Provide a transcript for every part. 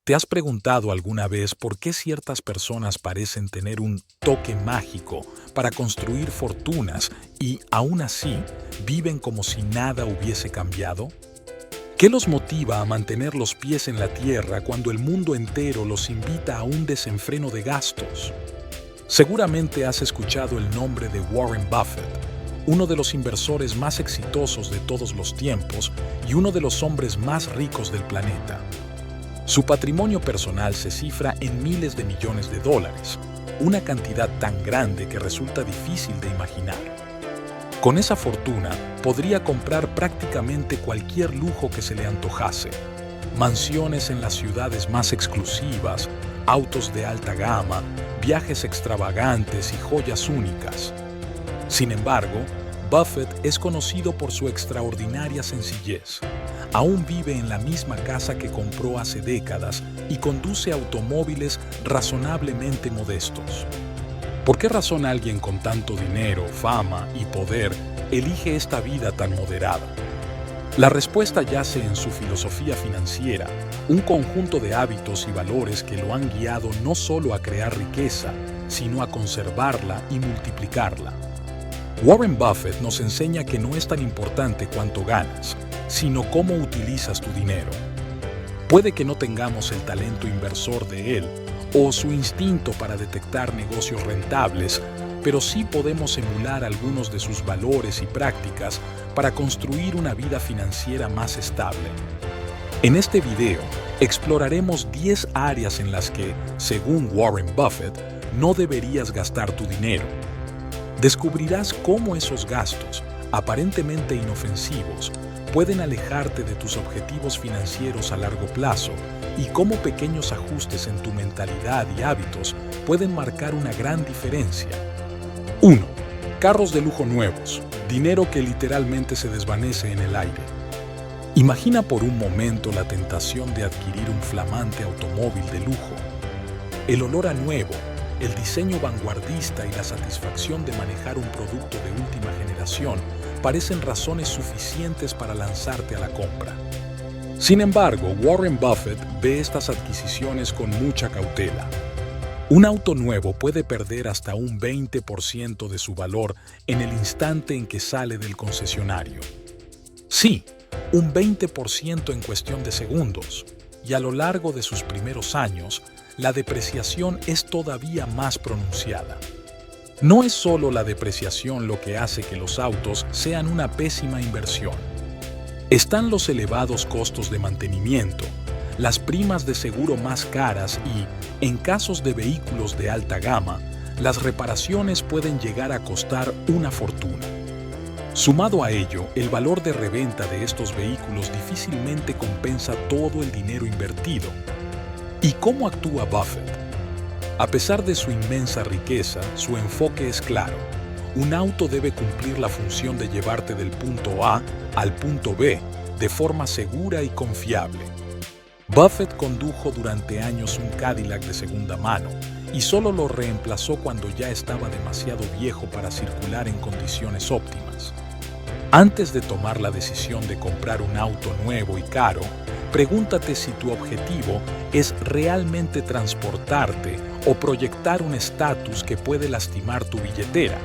¿Te has preguntado alguna vez por qué ciertas personas parecen tener un toque mágico para construir fortunas y, aún así, viven como si nada hubiese cambiado? ¿Qué los motiva a mantener los pies en la tierra cuando el mundo entero los invita a un desenfreno de gastos? Seguramente has escuchado el nombre de Warren Buffett, uno de los inversores más exitosos de todos los tiempos y uno de los hombres más ricos del planeta. Su patrimonio personal se cifra en miles de millones de dólares, una cantidad tan grande que resulta difícil de imaginar. Con esa fortuna, podría comprar prácticamente cualquier lujo que se le antojase: mansiones en las ciudades más exclusivas, autos de alta gama, viajes extravagantes y joyas únicas. Sin embargo, Buffett es conocido por su extraordinaria sencillez. Aún vive en la misma casa que compró hace décadas y conduce automóviles razonablemente modestos. ¿Por qué razón alguien con tanto dinero, fama y poder elige esta vida tan moderada? La respuesta yace en su filosofía financiera, un conjunto de hábitos y valores que lo han guiado no solo a crear riqueza, sino a conservarla y multiplicarla. Warren Buffett nos enseña que no es tan importante cuánto ganas, sino cómo utilizas tu dinero. Puede que no tengamos el talento inversor de él o su instinto para detectar negocios rentables, pero sí podemos emular algunos de sus valores y prácticas para construir una vida financiera más estable. En este video, exploraremos 10 áreas en las que, según Warren Buffett, no deberías gastar tu dinero. Descubrirás cómo esos gastos, aparentemente inofensivos, pueden alejarte de tus objetivos financieros a largo plazo y cómo pequeños ajustes en tu mentalidad y hábitos pueden marcar una gran diferencia. 1. Carros de lujo nuevos, dinero que literalmente se desvanece en el aire. Imagina por un momento la tentación de adquirir un flamante automóvil de lujo. El olor a nuevo, el diseño vanguardista y la satisfacción de manejar un producto de última generación parecen razones suficientes para lanzarte a la compra. Sin embargo, Warren Buffett ve estas adquisiciones con mucha cautela. Un auto nuevo puede perder hasta un 20% de su valor en el instante en que sale del concesionario. Sí, un 20% en cuestión de segundos, y a lo largo de sus primeros años, la depreciación es todavía más pronunciada. No es solo la depreciación lo que hace que los autos sean una pésima inversión. Están los elevados costos de mantenimiento, las primas de seguro más caras y, en casos de vehículos de alta gama, las reparaciones pueden llegar a costar una fortuna. Sumado a ello, el valor de reventa de estos vehículos difícilmente compensa todo el dinero invertido. ¿Y cómo actúa Buffett? A pesar de su inmensa riqueza, su enfoque es claro. Un auto debe cumplir la función de llevarte del punto A al punto B de forma segura y confiable. Buffett condujo durante años un Cadillac de segunda mano y solo lo reemplazó cuando ya estaba demasiado viejo para circular en condiciones óptimas. Antes de tomar la decisión de comprar un auto nuevo y caro, pregúntate si tu objetivo es realmente transportarte o proyectar un estatus que puede lastimar tu billetera.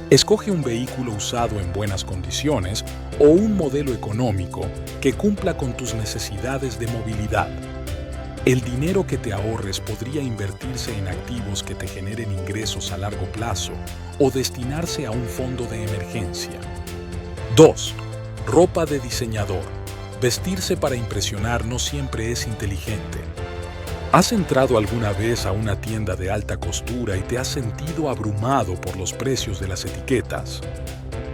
Escoge un vehículo usado en buenas condiciones o un modelo económico que cumpla con tus necesidades de movilidad. El dinero que te ahorres podría invertirse en activos que te generen ingresos a largo plazo o destinarse a un fondo de emergencia. 2. Ropa de diseñador. Vestirse para impresionar no siempre es inteligente. ¿Has entrado alguna vez a una tienda de alta costura y te has sentido abrumado por los precios de las etiquetas?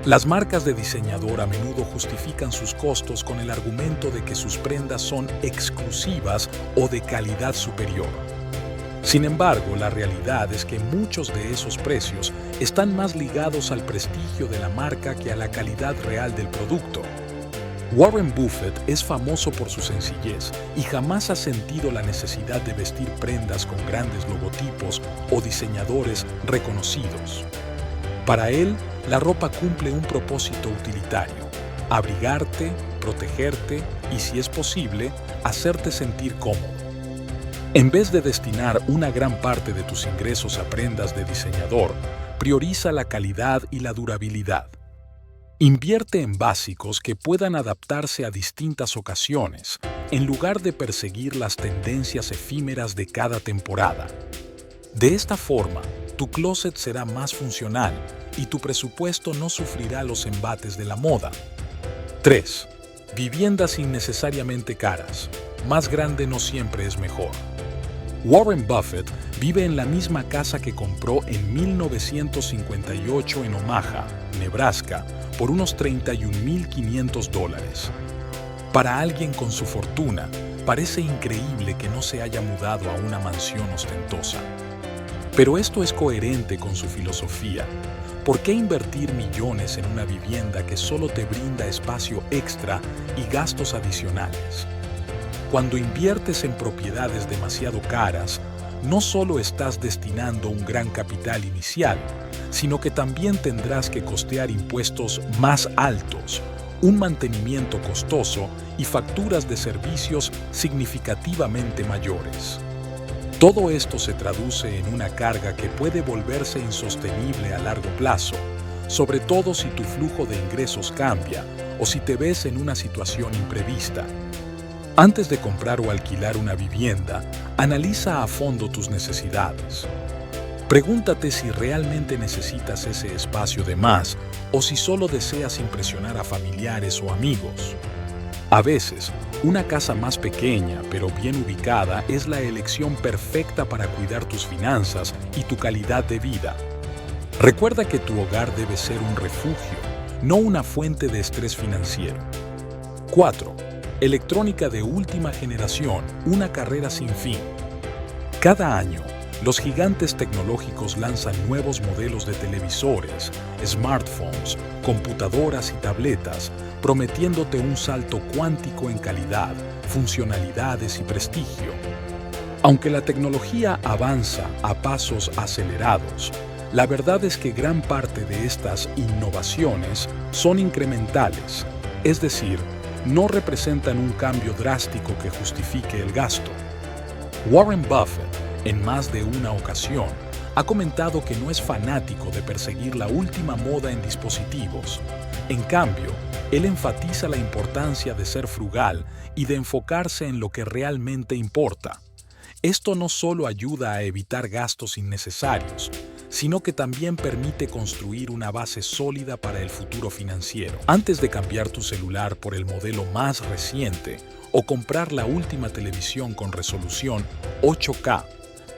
Las marcas de diseñador a menudo justifican sus costos con el argumento de que sus prendas son exclusivas o de calidad superior. Sin embargo, la realidad es que muchos de esos precios están más ligados al prestigio de la marca que a la calidad real del producto. Warren Buffett es famoso por su sencillez y jamás ha sentido la necesidad de vestir prendas con grandes logotipos o diseñadores reconocidos. Para él, la ropa cumple un propósito utilitario: abrigarte, protegerte y, si es posible, hacerte sentir cómodo. En vez de destinar una gran parte de tus ingresos a prendas de diseñador, prioriza la calidad y la durabilidad. Invierte en básicos que puedan adaptarse a distintas ocasiones, en lugar de perseguir las tendencias efímeras de cada temporada. De esta forma, tu closet será más funcional y tu presupuesto no sufrirá los embates de la moda. 3. Viviendas innecesariamente caras. Más grande no siempre es mejor. Warren Buffett vive en la misma casa que compró en 1958 en Omaha, Nebraska, por unos $31.500. Para alguien con su fortuna, parece increíble que no se haya mudado a una mansión ostentosa. Pero esto es coherente con su filosofía. ¿Por qué invertir millones en una vivienda que solo te brinda espacio extra y gastos adicionales? Cuando inviertes en propiedades demasiado caras, no solo estás destinando un gran capital inicial, sino que también tendrás que costear impuestos más altos, un mantenimiento costoso y facturas de servicios significativamente mayores. Todo esto se traduce en una carga que puede volverse insostenible a largo plazo, sobre todo si tu flujo de ingresos cambia o si te ves en una situación imprevista. Antes de comprar o alquilar una vivienda, analiza a fondo tus necesidades. Pregúntate si realmente necesitas ese espacio de más o si solo deseas impresionar a familiares o amigos. A veces, una casa más pequeña pero bien ubicada es la elección perfecta para cuidar tus finanzas y tu calidad de vida. Recuerda que tu hogar debe ser un refugio, no una fuente de estrés financiero. 4. Electrónica de última generación, una carrera sin fin. Cada año, los gigantes tecnológicos lanzan nuevos modelos de televisores, smartphones, computadoras y tabletas, prometiéndote un salto cuántico en calidad, funcionalidades y prestigio. Aunque la tecnología avanza a pasos acelerados, la verdad es que gran parte de estas innovaciones son incrementales, es decir, no representan un cambio drástico que justifique el gasto. Warren Buffett, en más de una ocasión, ha comentado que no es fanático de perseguir la última moda en dispositivos. En cambio, él enfatiza la importancia de ser frugal y de enfocarse en lo que realmente importa. Esto no solo ayuda a evitar gastos innecesarios, sino que también permite construir una base sólida para el futuro financiero. Antes de cambiar tu celular por el modelo más reciente o comprar la última televisión con resolución 8K,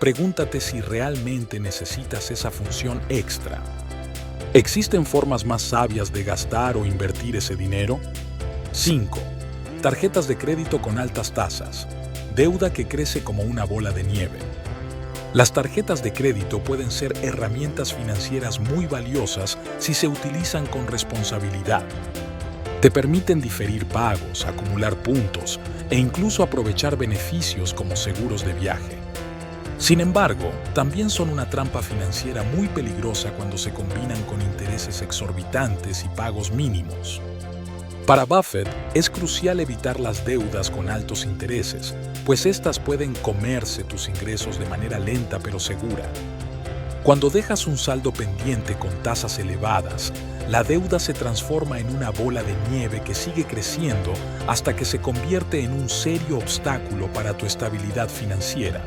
pregúntate si realmente necesitas esa función extra. ¿Existen formas más sabias de gastar o invertir ese dinero? 5. Tarjetas de crédito con altas tasas. Deuda que crece como una bola de nieve. Las tarjetas de crédito pueden ser herramientas financieras muy valiosas si se utilizan con responsabilidad. Te permiten diferir pagos, acumular puntos e incluso aprovechar beneficios como seguros de viaje. Sin embargo, también son una trampa financiera muy peligrosa cuando se combinan con intereses exorbitantes y pagos mínimos. Para Buffett, es crucial evitar las deudas con altos intereses, pues estas pueden comerse tus ingresos de manera lenta pero segura. Cuando dejas un saldo pendiente con tasas elevadas, la deuda se transforma en una bola de nieve que sigue creciendo hasta que se convierte en un serio obstáculo para tu estabilidad financiera.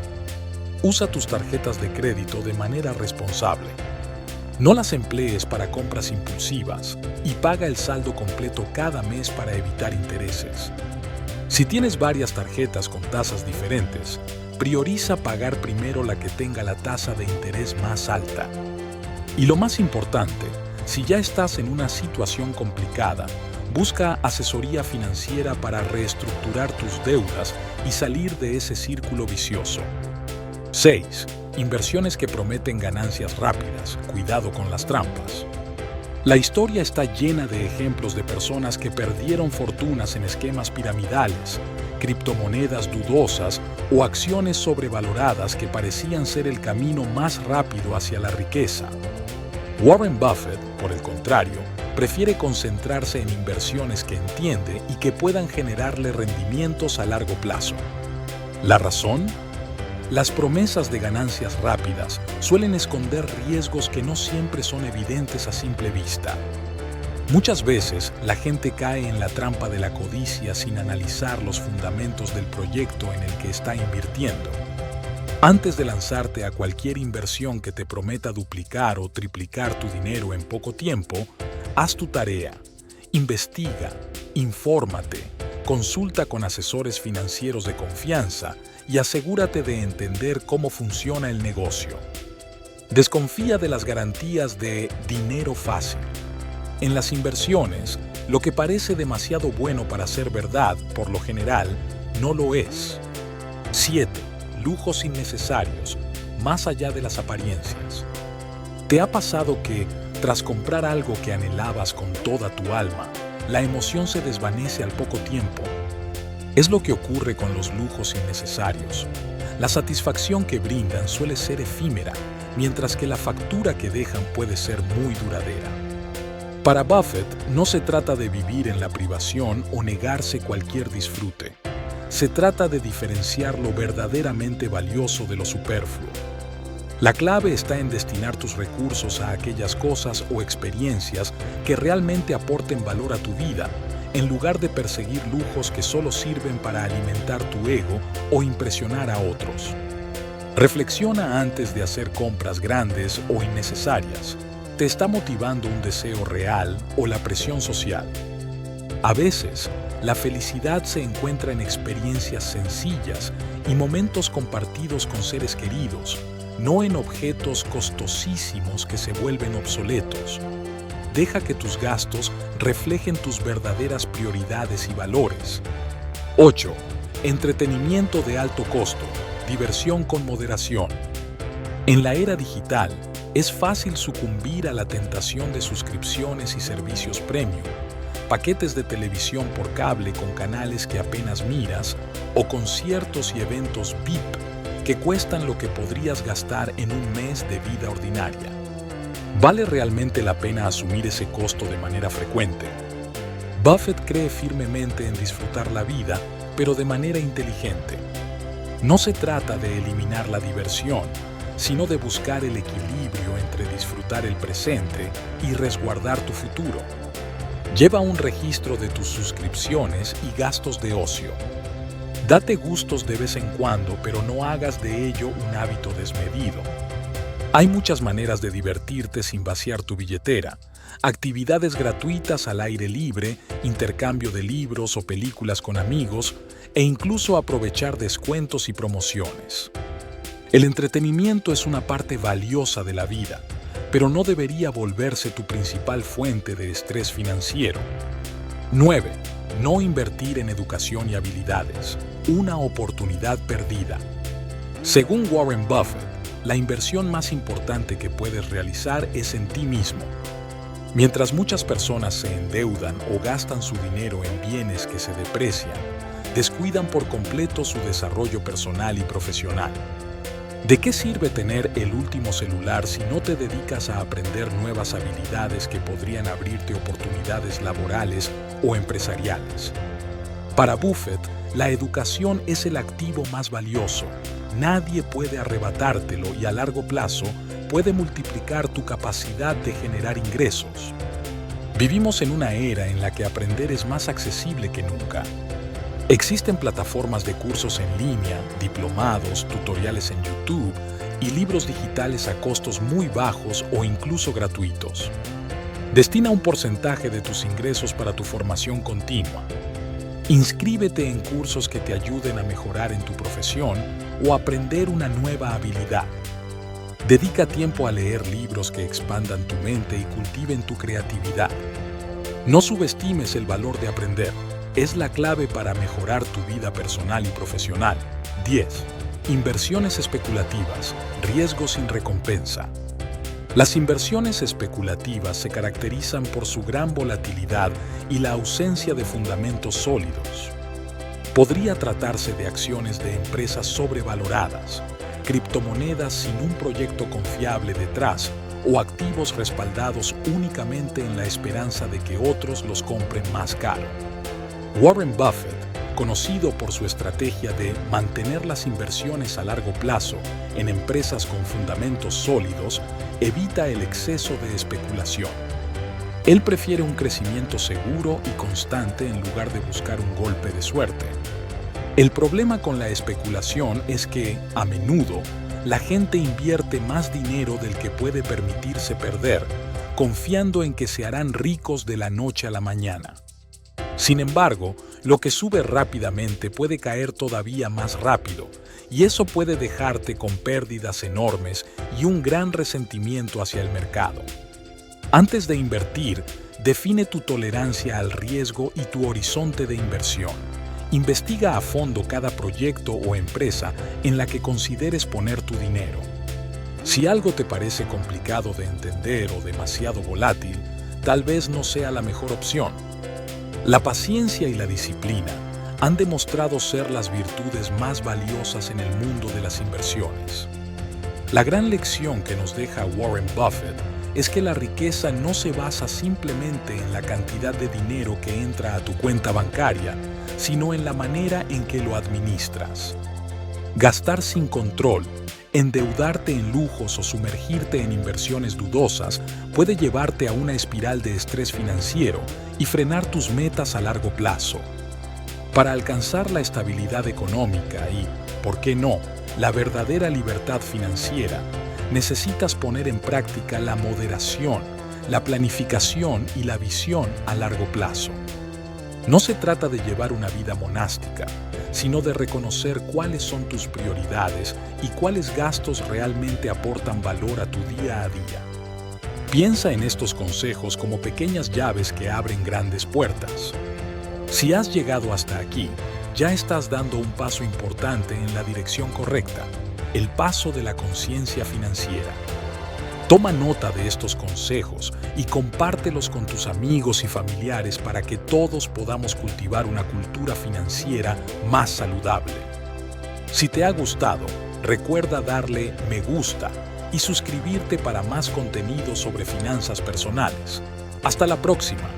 Usa tus tarjetas de crédito de manera responsable. No las emplees para compras impulsivas y paga el saldo completo cada mes para evitar intereses. Si tienes varias tarjetas con tasas diferentes, prioriza pagar primero la que tenga la tasa de interés más alta. Y lo más importante, si ya estás en una situación complicada, busca asesoría financiera para reestructurar tus deudas y salir de ese círculo vicioso. 6. Inversiones que prometen ganancias rápidas. Cuidado con las trampas. La historia está llena de ejemplos de personas que perdieron fortunas en esquemas piramidales, criptomonedas dudosas o acciones sobrevaloradas que parecían ser el camino más rápido hacia la riqueza. Warren Buffett, por el contrario, prefiere concentrarse en inversiones que entiende y que puedan generarle rendimientos a largo plazo. ¿La razón? Las promesas de ganancias rápidas suelen esconder riesgos que no siempre son evidentes a simple vista. Muchas veces la gente cae en la trampa de la codicia sin analizar los fundamentos del proyecto en el que está invirtiendo. Antes de lanzarte a cualquier inversión que te prometa duplicar o triplicar tu dinero en poco tiempo, haz tu tarea, investiga, infórmate, consulta con asesores financieros de confianza y asegúrate de entender cómo funciona el negocio. Desconfía de las garantías de dinero fácil. En las inversiones, lo que parece demasiado bueno para ser verdad, por lo general, no lo es. 7. Lujos innecesarios, más allá de las apariencias. ¿Te ha pasado que, tras comprar algo que anhelabas con toda tu alma, la emoción se desvanece al poco tiempo? Es lo que ocurre con los lujos innecesarios. La satisfacción que brindan suele ser efímera, mientras que la factura que dejan puede ser muy duradera. Para Buffett, no se trata de vivir en la privación o negarse cualquier disfrute. Se trata de diferenciar lo verdaderamente valioso de lo superfluo. La clave está en destinar tus recursos a aquellas cosas o experiencias que realmente aporten valor a tu vida, en lugar de perseguir lujos que solo sirven para alimentar tu ego o impresionar a otros. Reflexiona antes de hacer compras grandes o innecesarias. ¿Te está motivando un deseo real o la presión social? A veces, la felicidad se encuentra en experiencias sencillas y momentos compartidos con seres queridos, no en objetos costosísimos que se vuelven obsoletos. Deja que tus gastos reflejen tus verdaderas prioridades y valores. 8. Entretenimiento de alto costo. Diversión con moderación. En la era digital, es fácil sucumbir a la tentación de suscripciones y servicios premium, paquetes de televisión por cable con canales que apenas miras o conciertos y eventos VIP que cuestan lo que podrías gastar en un mes de vida ordinaria. ¿Vale realmente la pena asumir ese costo de manera frecuente? Buffett cree firmemente en disfrutar la vida, pero de manera inteligente. No se trata de eliminar la diversión, sino de buscar el equilibrio entre disfrutar el presente y resguardar tu futuro. Lleva un registro de tus suscripciones y gastos de ocio. Date gustos de vez en cuando, pero no hagas de ello un hábito desmedido. Hay muchas maneras de divertirte sin vaciar tu billetera. Actividades gratuitas al aire libre, intercambio de libros o películas con amigos, e incluso aprovechar descuentos y promociones. El entretenimiento es una parte valiosa de la vida, pero no debería volverse tu principal fuente de estrés financiero. 9. No invertir en educación y habilidades. Una oportunidad perdida. Según Warren Buffett, la inversión más importante que puedes realizar es en ti mismo. Mientras muchas personas se endeudan o gastan su dinero en bienes que se deprecian, descuidan por completo su desarrollo personal y profesional. ¿De qué sirve tener el último celular si no te dedicas a aprender nuevas habilidades que podrían abrirte oportunidades laborales o empresariales? Para Buffett, la educación es el activo más valioso. Nadie puede arrebatártelo y a largo plazo puede multiplicar tu capacidad de generar ingresos. Vivimos en una era en la que aprender es más accesible que nunca. Existen plataformas de cursos en línea, diplomados, tutoriales en YouTube y libros digitales a costos muy bajos o incluso gratuitos. Destina un porcentaje de tus ingresos para tu formación continua. Inscríbete en cursos que te ayuden a mejorar en tu profesión o aprender una nueva habilidad. Dedica tiempo a leer libros que expandan tu mente y cultiven tu creatividad. No subestimes el valor de aprender. Es la clave para mejorar tu vida personal y profesional. 10. Inversiones especulativas. Riesgo sin recompensa. Las inversiones especulativas se caracterizan por su gran volatilidad y la ausencia de fundamentos sólidos. Podría tratarse de acciones de empresas sobrevaloradas, criptomonedas sin un proyecto confiable detrás o activos respaldados únicamente en la esperanza de que otros los compren más caro. Warren Buffett, conocido por su estrategia de mantener las inversiones a largo plazo en empresas con fundamentos sólidos, evita el exceso de especulación. Él prefiere un crecimiento seguro y constante en lugar de buscar un golpe de suerte. El problema con la especulación es que, a menudo, la gente invierte más dinero del que puede permitirse perder, confiando en que se harán ricos de la noche a la mañana. Sin embargo, lo que sube rápidamente puede caer todavía más rápido, y eso puede dejarte con pérdidas enormes y un gran resentimiento hacia el mercado. Antes de invertir, define tu tolerancia al riesgo y tu horizonte de inversión. Investiga a fondo cada proyecto o empresa en la que consideres poner tu dinero. Si algo te parece complicado de entender o demasiado volátil, tal vez no sea la mejor opción. La paciencia y la disciplina han demostrado ser las virtudes más valiosas en el mundo de las inversiones. La gran lección que nos deja Warren Buffett es que la riqueza no se basa simplemente en la cantidad de dinero que entra a tu cuenta bancaria, sino en la manera en que lo administras. Gastar sin control, endeudarte en lujos o sumergirte en inversiones dudosas puede llevarte a una espiral de estrés financiero y frenar tus metas a largo plazo. Para alcanzar la estabilidad económica y, ¿por qué no?, la verdadera libertad financiera, necesitas poner en práctica la moderación, la planificación y la visión a largo plazo. No se trata de llevar una vida monástica, sino de reconocer cuáles son tus prioridades y cuáles gastos realmente aportan valor a tu día a día. Piensa en estos consejos como pequeñas llaves que abren grandes puertas. Si has llegado hasta aquí, ya estás dando un paso importante en la dirección correcta, el paso de la conciencia financiera. Toma nota de estos consejos y compártelos con tus amigos y familiares para que todos podamos cultivar una cultura financiera más saludable. Si te ha gustado, recuerda darle me gusta y suscribirte para más contenido sobre finanzas personales. Hasta la próxima.